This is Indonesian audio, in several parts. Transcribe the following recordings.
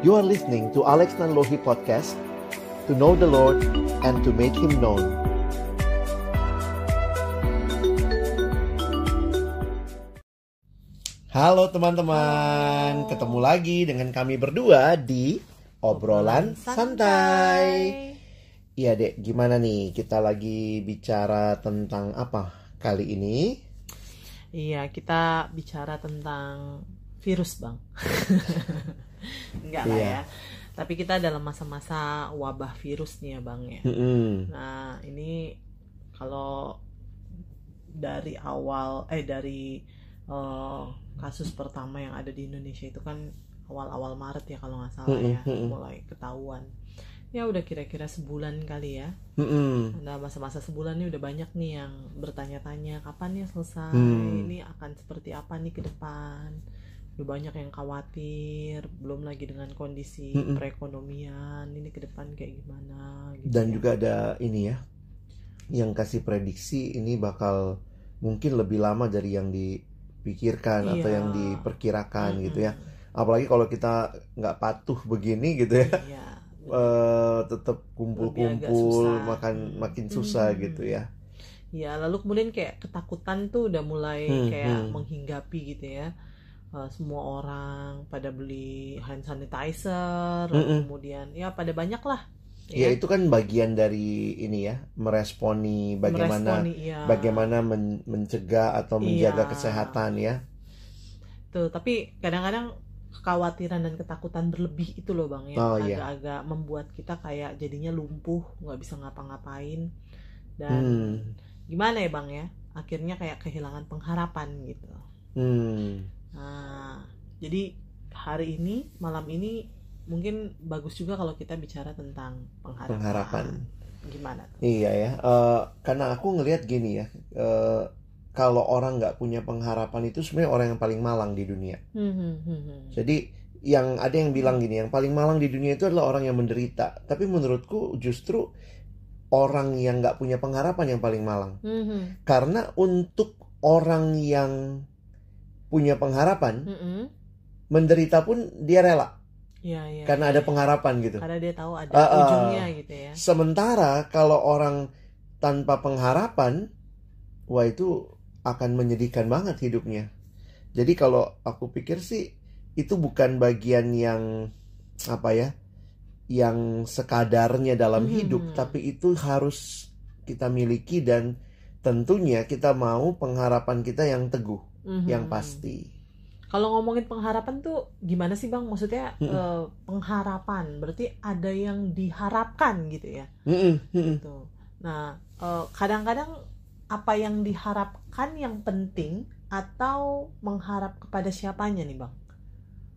You are listening to Alex Nanlohi Podcast, to know the Lord and to make Him known. Halo teman-teman, ketemu lagi dengan kami berdua di Obrolan Santai. Iya Dek, gimana nih? Kita lagi bicara tentang apa kali ini? Iya, kita bicara tentang virus, Bang. Enggak lah ya. Tapi kita dalam masa-masa wabah virus nih ya, Bang ya. Nah, ini kalau dari awal dari kasus pertama yang ada di Indonesia itu kan awal-awal Maret ya kalau nggak salah ya, mulai ketahuan. Ya udah kira-kira sebulan kali ya. Nah, masa-masa sebulan ini udah banyak nih yang bertanya-tanya kapan ya selesai, ini akan seperti apa nih ke depan. Udah banyak yang khawatir, belum lagi dengan kondisi perekonomian ini ke depan kayak gimana gitu. Dan ya. juga ada ini ya, yang kasih prediksi ini bakal mungkin lebih lama dari yang dipikirkan atau yang diperkirakan gitu ya. Apalagi kalau kita nggak patuh begini gitu ya. Tetap kumpul-kumpul makin susah gitu ya. Ya, lalu kemudian kayak ketakutan tuh udah mulai kayak menghinggapi gitu ya. Semua orang pada beli hand sanitizer, kemudian ya pada banyak lah. Ya itu kan bagian dari ini ya, meresponi bagaimana mencegah atau menjaga kesehatan ya. Tuh, tapi kadang-kadang kekhawatiran dan ketakutan berlebih itu loh Bang ya, agak-agak membuat kita kayak jadinya lumpuh, nggak bisa ngapa-ngapain dan gimana ya Bang ya, akhirnya kayak kehilangan pengharapan gitu. Nah, jadi malam ini mungkin bagus juga kalau kita bicara tentang pengharapan. Gimana tuh? Iya ya, karena aku ngelihat gini ya, kalau orang nggak punya pengharapan itu sebenarnya orang yang paling malang di dunia. Jadi yang ada yang bilang gini, yang paling malang di dunia itu adalah orang yang menderita. Tapi menurutku justru orang yang nggak punya pengharapan yang paling malang. Karena untuk orang yang punya pengharapan, menderita pun dia rela. Karena ada pengharapan gitu. Karena dia tahu ada ujungnya gitu ya. Sementara kalau orang tanpa pengharapan, wah itu akan menyedihkan banget hidupnya. Jadi kalau aku pikir sih itu bukan bagian yang yang sekadarnya dalam hidup, tapi itu harus kita miliki dan tentunya kita mau pengharapan kita yang teguh, yang pasti. Kalau ngomongin pengharapan tuh gimana sih Bang? Maksudnya pengharapan berarti ada yang diharapkan gitu ya. Gitu. Nah, kadang-kadang apa yang diharapkan yang penting atau mengharap kepada siapanya nih Bang?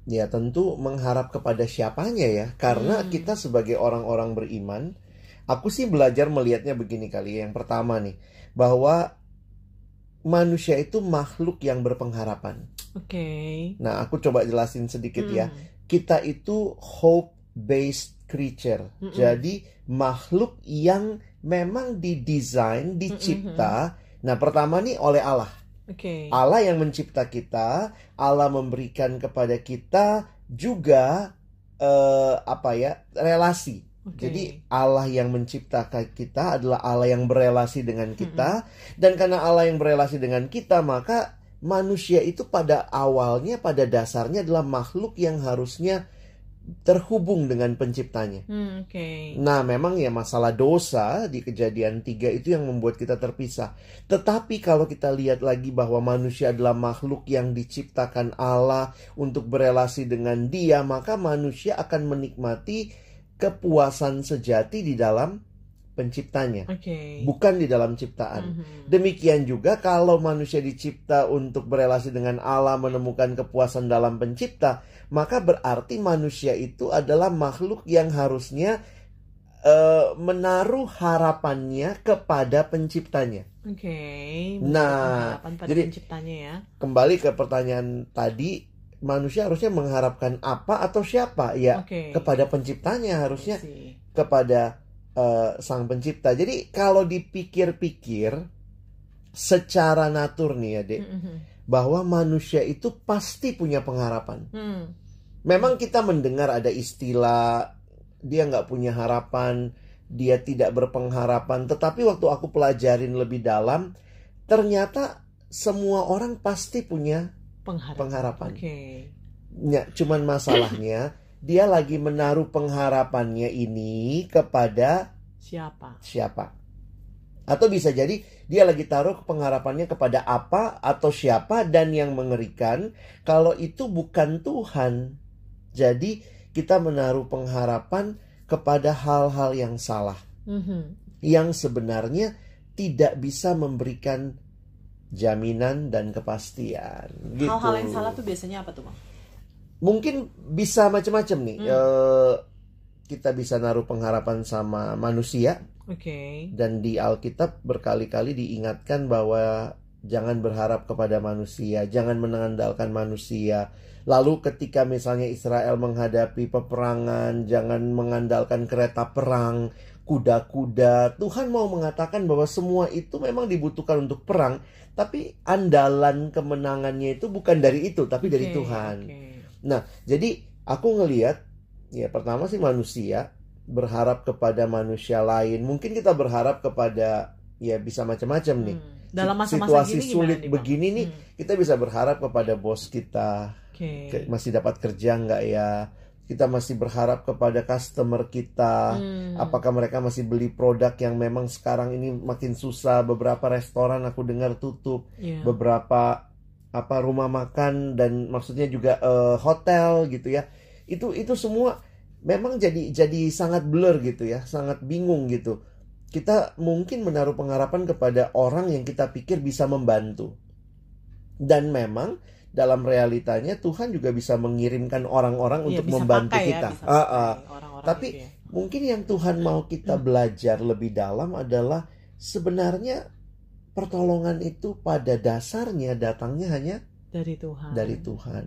Ya tentu mengharap kepada siapanya ya. Karena kita sebagai orang-orang beriman, aku sih belajar melihatnya begini kali ya. Yang pertama nih, bahwa manusia itu makhluk yang berpengharapan. Nah aku coba jelasin sedikit ya. Kita itu hope-based creature. Jadi makhluk yang memang didesain, dicipta. Nah pertama nih oleh Allah. Allah yang mencipta kita, Allah memberikan kepada kita juga relasi. Jadi Allah yang menciptakan kita adalah Allah yang berelasi dengan kita. Dan karena Allah yang berelasi dengan kita, maka manusia itu pada awalnya, pada dasarnya adalah makhluk yang harusnya terhubung dengan penciptanya. Nah memang ya masalah dosa di Kejadian 3 itu yang membuat kita terpisah. Tetapi kalau kita lihat lagi bahwa manusia adalah makhluk yang diciptakan Allah untuk berelasi dengan Dia, maka manusia akan menikmati kepuasan sejati di dalam penciptanya, bukan di dalam ciptaan. Demikian juga kalau manusia dicipta untuk berelasi dengan Allah, menemukan kepuasan dalam pencipta, maka berarti manusia itu adalah makhluk yang harusnya menaruh harapannya kepada penciptanya. Nah, jadi penciptanya ya. Kembali ke pertanyaan tadi, manusia harusnya mengharapkan apa atau siapa? Ya, kepada penciptanya harusnya, kepada Sang Pencipta. Jadi kalau dipikir-pikir secara natur nih ya Dek, bahwa manusia itu pasti punya pengharapan. Memang kita mendengar ada istilah dia nggak punya harapan, dia tidak berpengharapan. Tetapi waktu aku pelajarin lebih dalam, ternyata semua orang pasti punya pengharapan. Ya, cuman masalahnya dia lagi menaruh pengharapannya ini kepada siapa? Atau bisa jadi dia lagi taruh pengharapannya kepada apa atau siapa, dan yang mengerikan kalau itu bukan Tuhan. Jadi kita menaruh pengharapan kepada hal-hal yang salah, yang sebenarnya tidak bisa memberikan jaminan dan kepastian. Gitu. Hal-hal yang salah tuh biasanya apa tuh, Bang? Mungkin bisa macam-macam nih. Kita bisa naruh pengharapan sama manusia. Dan di Alkitab berkali-kali diingatkan bahwa jangan berharap kepada manusia, jangan mengandalkan manusia. Lalu ketika misalnya Israel menghadapi peperangan, jangan mengandalkan kereta perang, kuda-kuda. Tuhan mau mengatakan bahwa semua itu memang dibutuhkan untuk perang, tapi andalan kemenangannya itu bukan dari itu, tapi dari Tuhan. Nah, jadi aku ngelihat, ya pertama sih manusia berharap kepada manusia lain. Mungkin kita berharap kepada, ya bisa macam-macam nih. Dalam masa-masa situasi sulit begini nih, kita bisa berharap kepada bos kita. Masih dapat kerja nggak ya? Kita masih berharap kepada customer kita. Apakah mereka masih beli produk yang memang sekarang ini makin susah. Beberapa restoran aku dengar tutup. Beberapa rumah makan, dan maksudnya juga hotel gitu ya. Itu semua memang jadi sangat blur gitu ya, sangat bingung gitu. Kita mungkin menaruh pengharapan kepada orang yang kita pikir bisa membantu. Dan memang dalam realitanya Tuhan juga bisa mengirimkan orang-orang untuk membantu kita. Tapi mungkin yang Tuhan mau kita belajar lebih dalam adalah sebenarnya pertolongan itu pada dasarnya datangnya hanya dari Tuhan.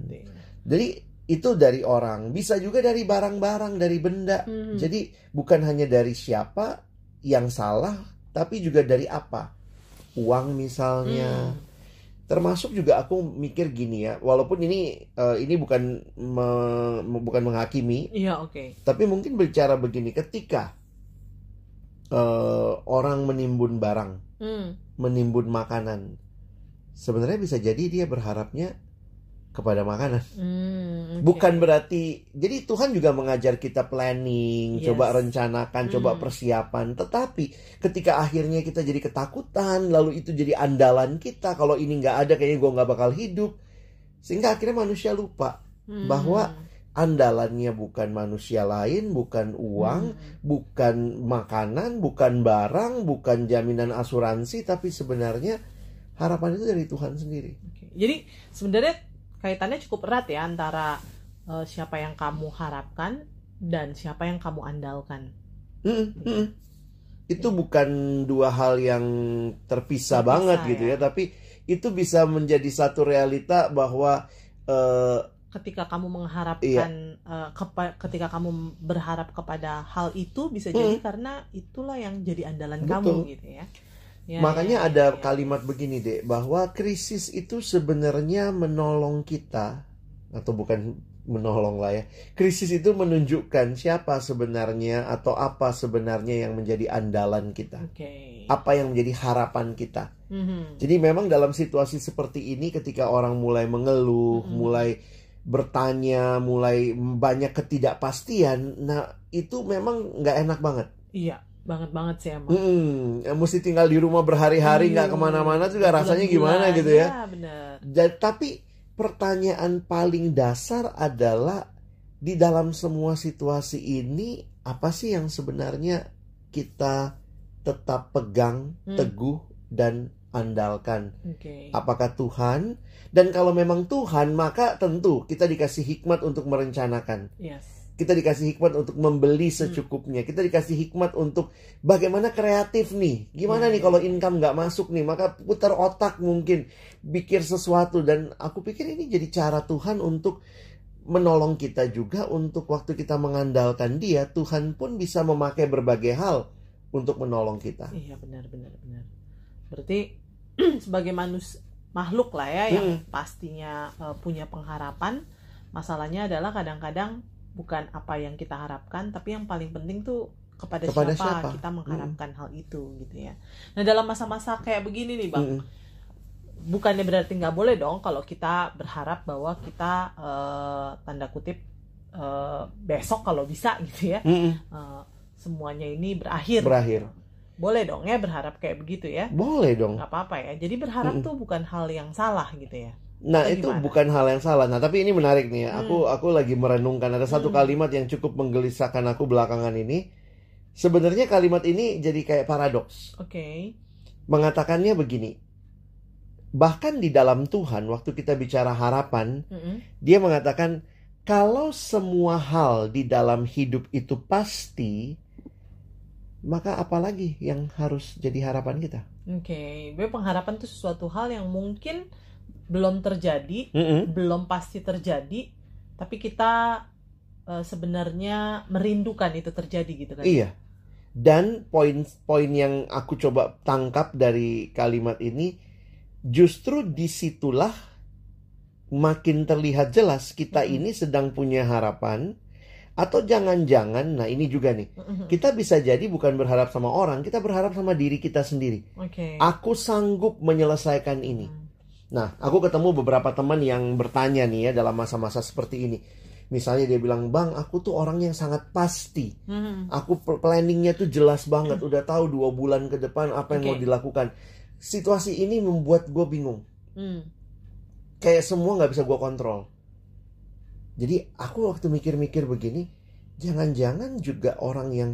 Jadi itu dari orang, bisa juga dari barang-barang, dari benda. Jadi bukan hanya dari siapa yang salah, tapi juga dari apa. Uang misalnya. Termasuk juga aku mikir gini ya, walaupun ini bukan menghakimi. Tapi mungkin bicara begini, ketika orang menimbun barang, menimbun makanan, sebenarnya bisa jadi dia berharapnya kepada makanan. Bukan berarti, jadi Tuhan juga mengajar kita planning, coba rencanakan, coba persiapan. Tetapi ketika akhirnya kita jadi ketakutan, lalu itu jadi andalan kita, kalau ini nggak ada kayaknya gue nggak bakal hidup. Sehingga akhirnya manusia lupa bahwa andalannya bukan manusia lain, bukan uang, bukan makanan, bukan barang, bukan jaminan asuransi, tapi sebenarnya harapan itu dari Tuhan sendiri. Jadi sebenarnya kaitannya cukup erat ya antara siapa yang kamu harapkan dan siapa yang kamu andalkan. Itu bukan dua hal yang terpisah banget gitu ya, tapi itu bisa menjadi satu realita bahwa ketika kamu mengharapkan, ketika kamu berharap kepada hal itu, bisa jadi karena itulah yang jadi andalan kamu gitu ya. Makanya ada kalimat begini deh, bahwa krisis itu sebenarnya menolong kita, atau bukan menolong lah ya. Krisis itu menunjukkan siapa sebenarnya atau apa sebenarnya yang menjadi andalan kita. Apa yang menjadi harapan kita. Jadi memang dalam situasi seperti ini, ketika orang mulai mengeluh, mulai bertanya, mulai banyak ketidakpastian, nah itu memang nggak enak banget. Banget sih emang. Mesti tinggal di rumah berhari-hari, nggak kemana-mana juga rasanya gimana gitu ya. Tapi pertanyaan paling dasar adalah, di dalam semua situasi ini apa sih yang sebenarnya kita tetap pegang teguh dan andalkan? Apakah Tuhan? Dan kalau memang Tuhan, maka tentu kita dikasih hikmat untuk merencanakan. Kita dikasih hikmat untuk membeli secukupnya. Kita dikasih hikmat untuk bagaimana kreatif nih. Gimana nih kalau income nggak masuk nih. Maka putar otak mungkin. Pikir sesuatu. Dan aku pikir ini jadi cara Tuhan untuk menolong kita juga. Untuk waktu kita mengandalkan Dia, Tuhan pun bisa memakai berbagai hal untuk menolong kita. Iya, benar. Berarti sebagai makhluk lah ya, yang pastinya punya pengharapan, Masalahnya adalah kadang-kadang bukan apa yang kita harapkan, tapi yang paling penting tuh kepada siapa kita mengharapkan hal itu gitu ya. Nah dalam masa-masa kayak begini nih Bang, bukannya berarti nggak boleh dong kalau kita berharap bahwa kita tanda kutip besok kalau bisa gitu ya, semuanya ini berakhir. Boleh dong ya berharap kayak begitu ya? Boleh dong. Nggak apa-apa ya. Jadi berharap tuh bukan hal yang salah gitu ya. Nah itu bukan hal yang salah. Nah tapi ini menarik nih ya. Aku lagi merenungkan ada satu kalimat yang cukup menggelisahkan aku belakangan ini. Sebenarnya kalimat ini jadi kayak paradoks. Mengatakannya begini. Bahkan di dalam Tuhan waktu kita bicara harapan, dia mengatakan kalau semua hal di dalam hidup itu pasti, maka apalagi yang harus jadi harapan kita? Pengharapan itu sesuatu hal yang mungkin belum terjadi, belum pasti terjadi, tapi kita sebenarnya merindukan itu terjadi gitu kan? Iya. Dan poin yang aku coba tangkap dari kalimat ini, justru disitulah makin terlihat jelas kita ini sedang punya harapan. Atau jangan-jangan, nah ini juga nih, kita bisa jadi bukan berharap sama orang, kita berharap sama diri kita sendiri. Aku sanggup menyelesaikan ini. Nah, aku ketemu beberapa teman yang bertanya nih ya dalam masa-masa seperti ini. Misalnya dia bilang, Bang, aku tuh orang yang sangat pasti. Aku planningnya tuh jelas banget, udah tahu 2 bulan ke depan apa yang mau dilakukan. Situasi ini membuat gue bingung. Kayak semua gak bisa gue kontrol. Jadi aku waktu mikir-mikir begini, jangan-jangan juga orang yang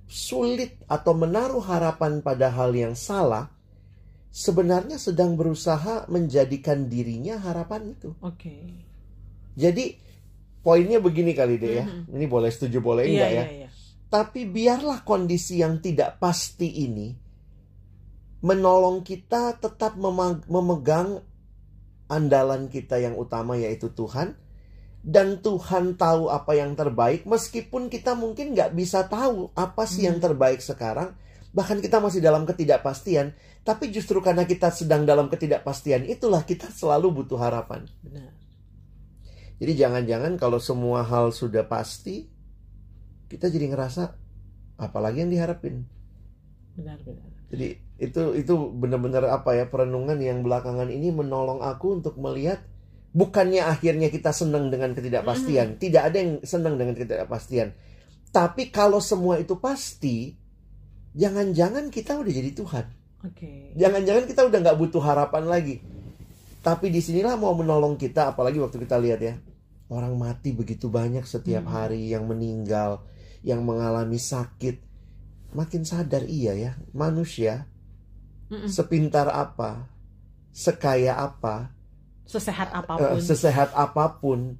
sulit atau menaruh harapan pada hal yang salah, sebenarnya sedang berusaha menjadikan dirinya harapan itu. Jadi poinnya begini kali deh ya, ini boleh setuju boleh enggak ya. Tapi biarlah kondisi yang tidak pasti ini menolong kita tetap memegang andalan kita yang utama yaitu Tuhan. Dan Tuhan tahu apa yang terbaik, meskipun kita mungkin nggak bisa tahu apa sih yang terbaik sekarang. Bahkan kita masih dalam ketidakpastian. Tapi justru karena kita sedang dalam ketidakpastian, itulah kita selalu butuh harapan. Jadi jangan-jangan kalau semua hal sudah pasti, kita jadi ngerasa, apalagi yang diharapin. Jadi itu benar-benar apa ya, perenungan yang belakangan ini menolong aku untuk melihat, bukannya akhirnya kita senang dengan ketidakpastian. Tidak ada yang senang dengan ketidakpastian. Tapi kalau semua itu pasti, jangan-jangan kita udah jadi Tuhan. Jangan-jangan kita udah gak butuh harapan lagi. Tapi disinilah mau menolong kita. Apalagi waktu kita lihat ya, orang mati begitu banyak setiap hari, yang meninggal, yang mengalami sakit. Makin sadar iya ya, manusia sepintar apa, sekaya apa, sesehat apapun,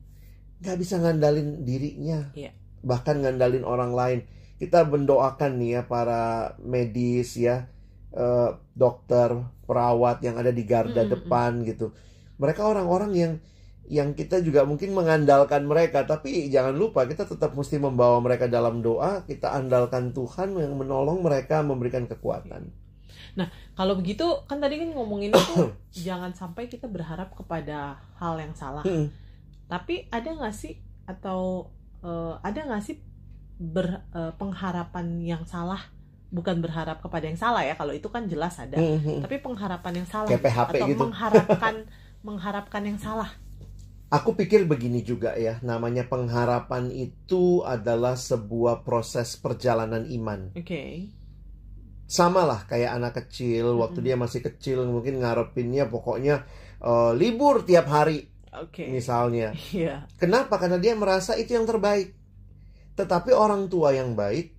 gak bisa ngandalin dirinya. Bahkan ngandalin orang lain. Kita mendoakan nih ya para medis ya, dokter, perawat yang ada di garda depan gitu. Mereka orang-orang yang kita juga mungkin mengandalkan mereka. Tapi jangan lupa kita tetap mesti membawa mereka dalam doa. Kita andalkan Tuhan yang menolong mereka, memberikan kekuatan. Nah, kalau begitu kan tadi kan ngomongin itu jangan sampai kita berharap kepada hal yang salah. Tapi ada nggak sih pengharapan yang salah? Bukan berharap kepada yang salah ya, kalau itu kan jelas ada. Tapi pengharapan yang salah atau gitu. mengharapkan yang salah. Aku pikir begini juga ya, namanya pengharapan itu adalah sebuah proses perjalanan iman. Sama lah kayak anak kecil, waktu dia masih kecil mungkin ngarepinnya pokoknya libur tiap hari, misalnya. Kenapa? Karena dia merasa itu yang terbaik. Tetapi orang tua yang baik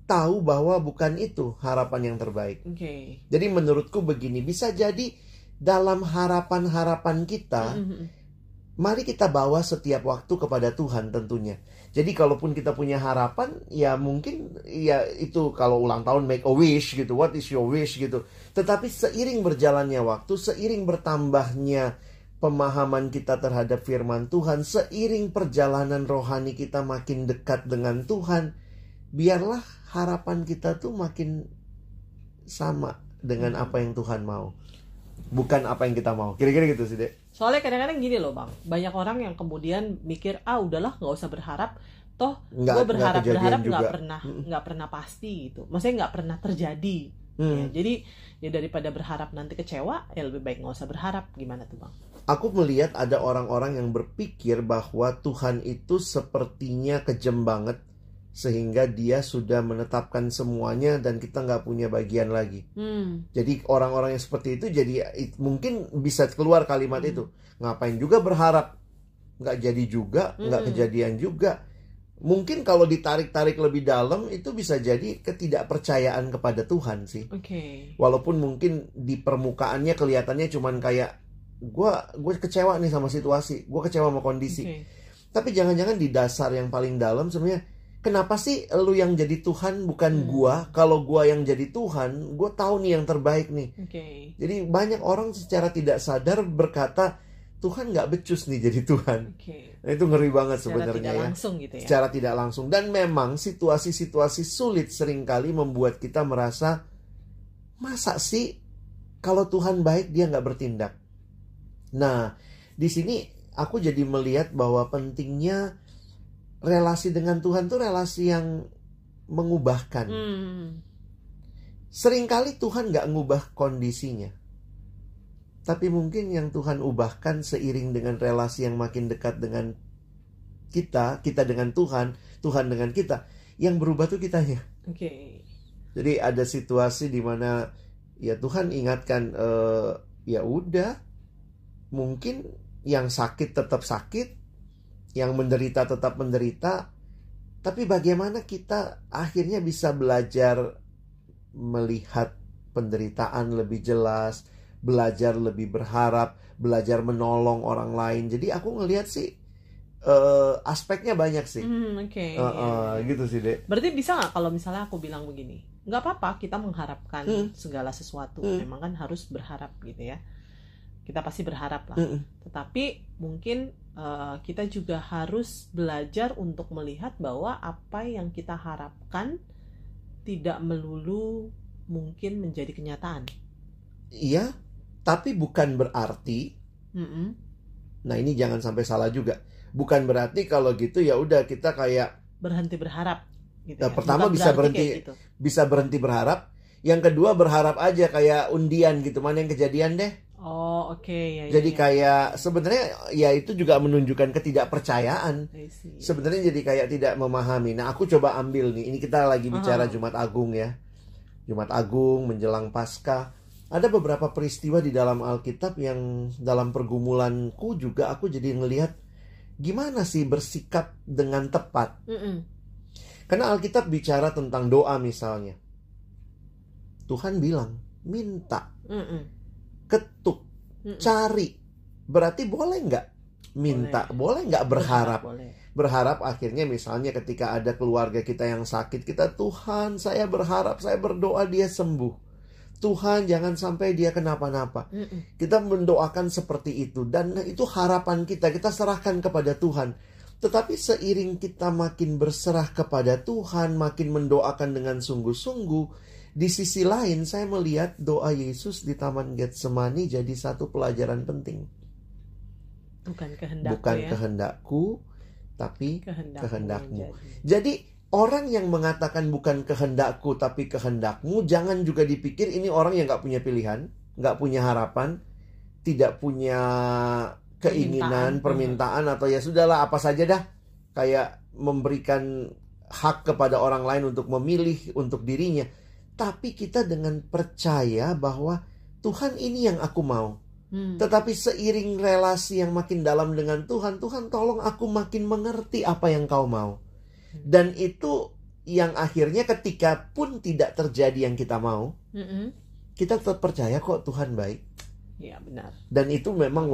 tahu bahwa bukan itu harapan yang terbaik. Jadi menurutku begini, bisa jadi dalam harapan-harapan kita, mari kita bawa setiap waktu kepada Tuhan tentunya. Jadi kalaupun kita punya harapan, ya mungkin ya itu kalau ulang tahun make a wish gitu, what is your wish gitu. Tetapi seiring berjalannya waktu, seiring bertambahnya pemahaman kita terhadap firman Tuhan, seiring perjalanan rohani kita makin dekat dengan Tuhan, biarlah harapan kita tuh makin sama dengan apa yang Tuhan mau. bukan apa yang kita mau. Kira-kira gitu sih, Dek. Soalnya kadang-kadang gini loh Bang, banyak orang yang kemudian mikir, udahlah nggak usah berharap, toh gue berharap nggak pernah pasti gitu, maksudnya nggak pernah terjadi. Ya, jadi ya daripada berharap nanti kecewa, ya lebih baik nggak usah berharap. Gimana tuh Bang? Aku melihat ada orang-orang yang berpikir bahwa Tuhan itu sepertinya kejam banget, sehingga dia sudah menetapkan semuanya dan kita nggak punya bagian lagi. Jadi orang-orang yang seperti itu jadi mungkin bisa keluar kalimat itu, ngapain juga berharap, nggak jadi juga, nggak kejadian juga. Mungkin kalau ditarik-tarik lebih dalam itu bisa jadi ketidakpercayaan kepada Tuhan sih. Walaupun mungkin di permukaannya kelihatannya cuman kayak gue kecewa nih sama situasi, gue kecewa sama kondisi. Tapi jangan-jangan di dasar yang paling dalam sebenarnya, kenapa sih lu yang jadi Tuhan bukan gua? Kalau gua yang jadi Tuhan, gua tahu nih yang terbaik nih. Jadi banyak orang secara tidak sadar berkata, Tuhan nggak becus nih jadi Tuhan. Nah, itu ngeri banget sebenarnya ya. Gitu ya. Secara tidak langsung. Dan memang situasi-situasi sulit seringkali membuat kita merasa, masa sih kalau Tuhan baik dia nggak bertindak? Nah, di sini aku jadi melihat bahwa pentingnya relasi dengan Tuhan tuh relasi yang mengubahkan. Seringkali Tuhan gak ngubah kondisinya, tapi mungkin yang Tuhan ubahkan seiring dengan relasi yang makin dekat dengan kita dengan Tuhan, Tuhan dengan kita. Yang berubah tuh kitanya. Jadi ada situasi di mana ya Tuhan ingatkan, ya udah, mungkin yang sakit tetap sakit, yang menderita tetap menderita, tapi bagaimana kita akhirnya bisa belajar melihat penderitaan lebih jelas, belajar lebih berharap, belajar menolong orang lain. Jadi aku ngelihat sih aspeknya banyak sih. Gitu sih, Dek. Berarti bisa nggak kalau misalnya aku bilang begini, nggak apa-apa kita mengharapkan segala sesuatu, memang kan harus berharap gitu ya. Kita pasti berharap lah. Tetapi mungkin kita juga harus belajar untuk melihat bahwa apa yang kita harapkan tidak melulu mungkin menjadi kenyataan. Iya, tapi bukan berarti. Nah, ini jangan sampai salah juga. Bukan berarti kalau gitu ya udah kita kayak berhenti berharap. Gitu nah, ya. Pertama bisa berhenti berharap. Yang kedua berharap aja kayak undian gitu, mana yang kejadian deh. Jadi kayak sebenarnya ya itu juga menunjukkan ketidakpercayaan. Sebenarnya jadi kayak tidak memahami. Nah, aku coba ambil nih. Ini kita lagi bicara Jumat Agung ya. Jumat Agung menjelang Paskah. Ada beberapa peristiwa di dalam Alkitab yang dalam pergumulanku juga aku jadi ngelihat gimana sih bersikap dengan tepat. Karena Alkitab bicara tentang doa misalnya. Tuhan bilang, minta. Ketuk, cari. Berarti boleh nggak minta? Boleh nggak berharap? Berharap akhirnya misalnya ketika ada keluarga kita yang sakit, kita, Tuhan saya berharap, saya berdoa dia sembuh. Tuhan jangan sampai dia kenapa-napa. Kita mendoakan seperti itu. Dan itu harapan kita serahkan kepada Tuhan. Tetapi seiring kita makin berserah kepada Tuhan, makin mendoakan dengan sungguh-sungguh, di sisi lain, saya melihat doa Yesus di Taman Getsemani jadi satu pelajaran penting. Bukan kehendakku, tapi kehendakmu. Jadi orang yang mengatakan bukan kehendakku, tapi kehendakmu, jangan juga dipikir ini orang yang gak punya pilihan, gak punya harapan, tidak punya keinginan, permintaan, atau ya sudahlah apa saja dah. Kayak memberikan hak kepada orang lain untuk memilih untuk dirinya. Tapi kita dengan percaya bahwa Tuhan ini yang aku mau. Tetapi seiring relasi yang makin dalam dengan Tuhan, Tuhan tolong aku makin mengerti apa yang kau mau. Dan itu yang akhirnya ketika pun tidak terjadi yang kita mau, kita tetap percaya kok Tuhan baik. Ya benar. Dan itu memang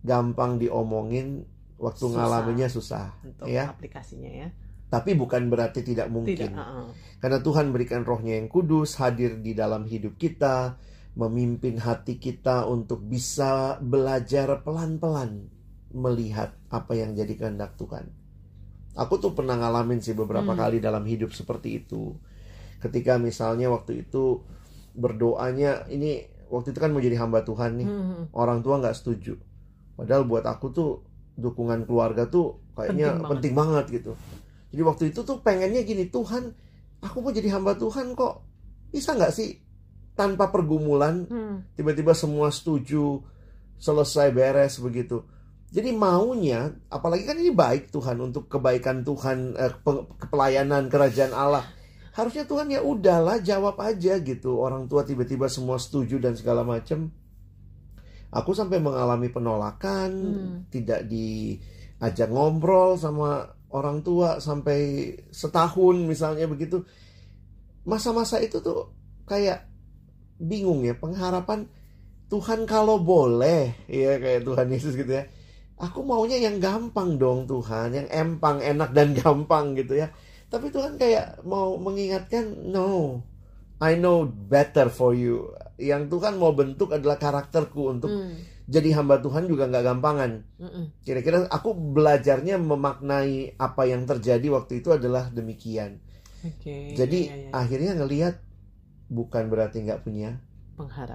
gampang diomongin, waktu ngalaminnya susah. Untuk ya. Aplikasinya ya. Tapi bukan berarti tidak mungkin. Karena Tuhan berikan Roh-Nya yang kudus hadir di dalam hidup kita, memimpin hati kita untuk bisa belajar pelan-pelan melihat apa yang jadi kehendak Tuhan. Aku tuh pernah ngalamin sih beberapa kali dalam hidup seperti itu. Ketika misalnya waktu itu berdoanya, ini waktu itu kan mau jadi hamba Tuhan nih. Orang tua nggak setuju. Padahal buat aku tuh dukungan keluarga tuh kayaknya penting banget gitu. Jadi waktu itu tuh pengennya gini, Tuhan, aku mau jadi hamba Tuhan kok. Bisa nggak sih tanpa pergumulan, tiba-tiba semua setuju, selesai beres begitu. Jadi maunya, apalagi kan ini baik Tuhan, untuk kebaikan Tuhan, kepelayanan kerajaan Allah. Harusnya Tuhan ya udahlah, jawab aja gitu. Orang tua tiba-tiba semua setuju dan segala macam. Aku sampai mengalami penolakan, tidak diajak ngobrol sama orang tua sampai setahun misalnya begitu. Masa-masa itu tuh kayak bingung ya, pengharapan Tuhan kalau boleh, ya kayak Tuhan Yesus gitu ya. Aku maunya yang gampang dong Tuhan, yang empang, enak dan gampang gitu ya. Tapi Tuhan kayak mau mengingatkan, no, I know better for you. Yang Tuhan mau bentuk adalah karakterku untuk jadi hamba Tuhan juga nggak gampangan. Kira-kira aku belajarnya memaknai apa yang terjadi waktu itu adalah demikian. Jadi akhirnya ngelihat bukan berarti nggak punya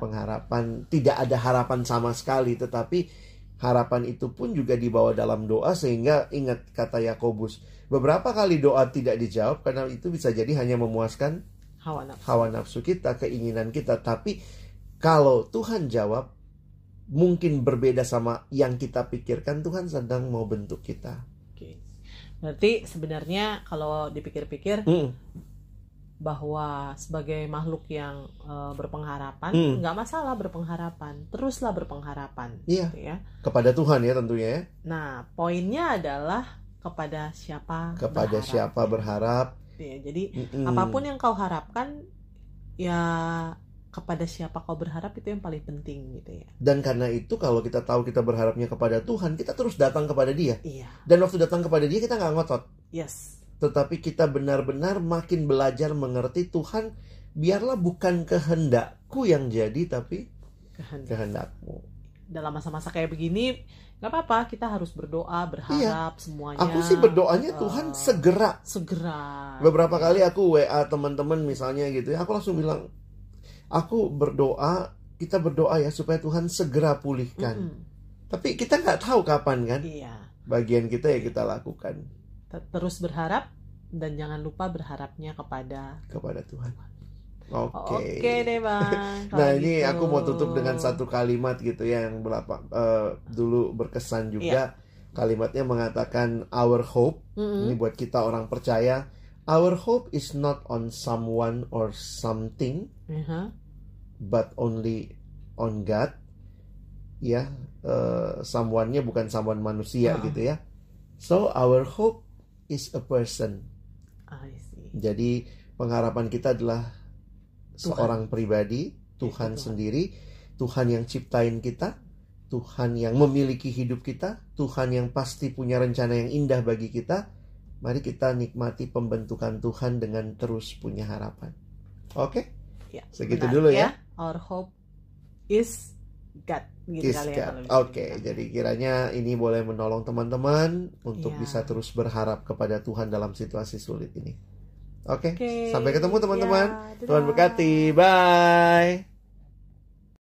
pengharapan, tidak ada harapan sama sekali, tetapi harapan itu pun juga dibawa dalam doa. Sehingga ingat kata Yakobus, beberapa kali doa tidak dijawab karena itu bisa jadi hanya memuaskan hawa nafsu kita, keinginan kita. Tapi kalau Tuhan jawab, mungkin berbeda sama yang kita pikirkan. Tuhan sedang mau bentuk kita. Berarti sebenarnya kalau dipikir-pikir, bahwa sebagai makhluk yang berpengharapan, nggak masalah berpengharapan, teruslah berpengharapan. Iya, gitu ya. Kepada Tuhan ya tentunya ya. Nah, poinnya adalah kepada siapa berharap. Ya, jadi apapun yang kau harapkan, ya kepada siapa kau berharap, itu yang paling penting gitu ya. Dan karena itu kalau kita tahu kita berharapnya kepada Tuhan, kita terus datang kepada Dia. Iya. Dan waktu datang kepada Dia kita nggak ngotot. Yes. Tetapi kita benar-benar makin belajar mengerti, Tuhan, biarlah bukan kehendakku yang jadi, tapi kehendakmu. Dalam masa-masa kayak begini, nggak apa-apa, kita harus berdoa, berharap semuanya. Aku sih berdoanya Tuhan segera. Beberapa kali aku WA teman-teman misalnya gitu ya, aku langsung bilang, aku berdoa, kita berdoa ya supaya Tuhan segera pulihkan. Tapi kita nggak tahu kapan kan. Iya. Bagian kita ya kita lakukan. Terus berharap, dan jangan lupa berharapnya kepada Tuhan. Oke deh Bang. Nah ini gitu, aku mau tutup dengan satu kalimat gitu ya, yang dulu berkesan juga. Kalimatnya mengatakan our hope. Ini buat kita orang percaya. Our hope is not on someone or something, but only on God. Ya, someone-nya bukan someone manusia gitu ya. So our hope is a person. I see. Jadi pengharapan kita adalah seorang pribadi, Tuhan sendiri, Tuhan yang ciptain kita, Tuhan yang memiliki hidup kita, Tuhan yang pasti punya rencana yang indah bagi kita. Mari kita nikmati pembentukan Tuhan dengan terus punya harapan. Oke? Ya, segitu dulu ya. Our hope is God. Gitu kali ya, Oke, jadi kiranya ini boleh menolong teman-teman untuk bisa terus berharap kepada Tuhan dalam situasi sulit ini. Oke. Sampai ketemu teman-teman. Tuhan berkati. Bye.